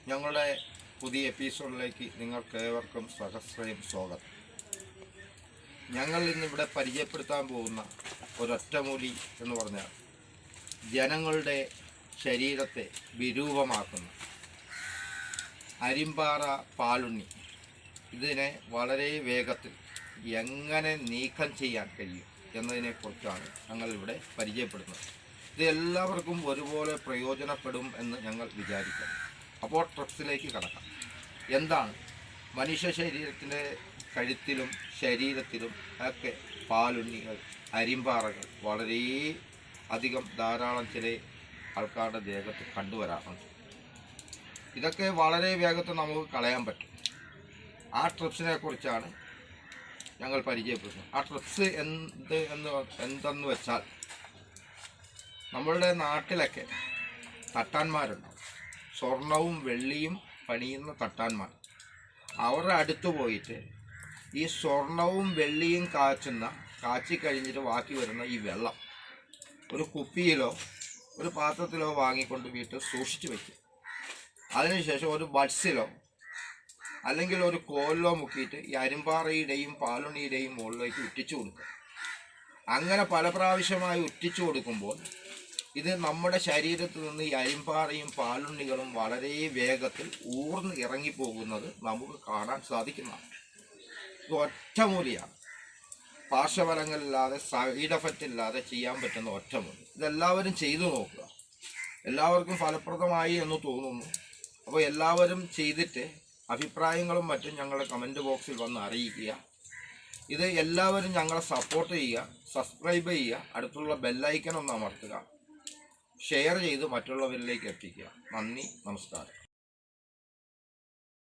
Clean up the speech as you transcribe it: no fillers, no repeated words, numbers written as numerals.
ഞങ്ങളുടെ പുതിയ എപ്പിസോഡിലേക്ക് നിങ്ങൾക്ക് ഏവർക്കും സഹസ്രയും സ്വാഗതം. ഞങ്ങൾ ഇന്നിവിടെ പരിചയപ്പെടുത്താൻ പോകുന്ന ഒരൊറ്റമൂലി എന്ന് പറഞ്ഞാൽ ജനങ്ങളുടെ ശരീരത്തെ വിരൂപമാക്കുന്ന അരിമ്പാറ പാലുണ്ണി. ഇതിനെ വളരെ വേഗത്തിൽ എങ്ങനെ നീക്കം ചെയ്യാൻ കഴിയും എന്നതിനെക്കുറിച്ചാണ് ഞങ്ങളിവിടെ പരിചയപ്പെടുന്നത്. ഇത് എല്ലാവർക്കും ഒരുപോലെ പ്രയോജനപ്പെടും എന്ന് ഞങ്ങൾ വിചാരിക്കുന്നു. അപ്പോൾ ട്രിപ്സിലേക്ക് കടക്കാം. എന്താണ് മനുഷ്യ ശരീരത്തിൻ്റെ കഴുത്തിലും ശരീരത്തിലും ഒക്കെ പാലുണ്ണികൾ, അരിമ്പാറകൾ വളരെ അധികം ധാരാളം ചില ആൾക്കാരുടെ ദേഹത്ത് കണ്ടുവരാറുണ്ട്. ഇതൊക്കെ വളരെ വേഗത്തിൽ നമുക്ക് കളയാൻ പറ്റും. ആ ട്രിപ്സിനെ കുറിച്ചാണ് ഞങ്ങൾ പരിചയപ്പെടുന്നത്. ആ ട്രിപ്സ് എന്തെന്ന് വെച്ചാൽ, നമ്മളുടെ നാട്ടിലൊക്കെ തട്ടാന്മാരുണ്ടാവും, സ്വർണവും വെള്ളിയും പണിയുന്ന തട്ടാന്മാർ. അവരുടെ അടുത്ത് പോയിട്ട് ഈ സ്വർണവും വെള്ളിയും കാച്ചി കഴിഞ്ഞിട്ട് ബാക്കി വരുന്ന ഈ വെള്ളം ഒരു കുപ്പിയിലോ ഒരു പാത്രത്തിലോ വാങ്ങിക്കൊണ്ട് വീട്ടിൽ സൂക്ഷിച്ചു വയ്ക്കും. അതിനുശേഷം ഒരു ബഡ്സിലോ അല്ലെങ്കിൽ ഒരു കോലിലോ മുക്കിയിട്ട് ഈ അരിമ്പാറയുടെയും പാലുണ്ണിയുടെയും മുകളിലേക്ക് ഉറ്റിച്ചു കൊടുക്കുക. അങ്ങനെ പല പ്രാവശ്യമായി ഉറ്റിച്ചു കൊടുക്കുമ്പോൾ ഇത് നമ്മുടെ ശരീരത്തിൽ നിന്ന് ഈ അരിമ്പാറയും പാലുണ്ണികളും വളരെ വേഗത്തിൽ ഊർന്ന് ഇറങ്ങിപ്പോകുന്നത് നമുക്ക് കാണാൻ സാധിക്കുന്നതാണ്. ഇത് ഒറ്റമൂലിയാണ്. പാർശ്വഫലങ്ങളില്ലാതെ, സൈഡ് എഫക്റ്റ് ഇല്ലാതെ ചെയ്യാൻ പറ്റുന്ന ഒറ്റമൂലി. ഇതെല്ലാവരും ചെയ്തു നോക്കുക. എല്ലാവർക്കും ഫലപ്രദമായി എന്ന് തോന്നുന്നു. അപ്പോൾ എല്ലാവരും ചെയ്തിട്ട് അഭിപ്രായങ്ങളും മറ്റും ഞങ്ങളുടെ കമൻറ്റ് ബോക്സിൽ വന്ന് അറിയിക്കുക. ഇത് എല്ലാവരും ഞങ്ങളെ സപ്പോർട്ട് ചെയ്യുക, സബ്സ്ക്രൈബ് ചെയ്യുക, അടുത്തുള്ള ബെല്ലൈക്കൺ ഒന്ന് അമർത്തുക, ഷെയർ ചെയ്ത് മറ്റുള്ളവരിലേക്ക് എത്തിക്കുക. നന്ദി, നമസ്കാരം.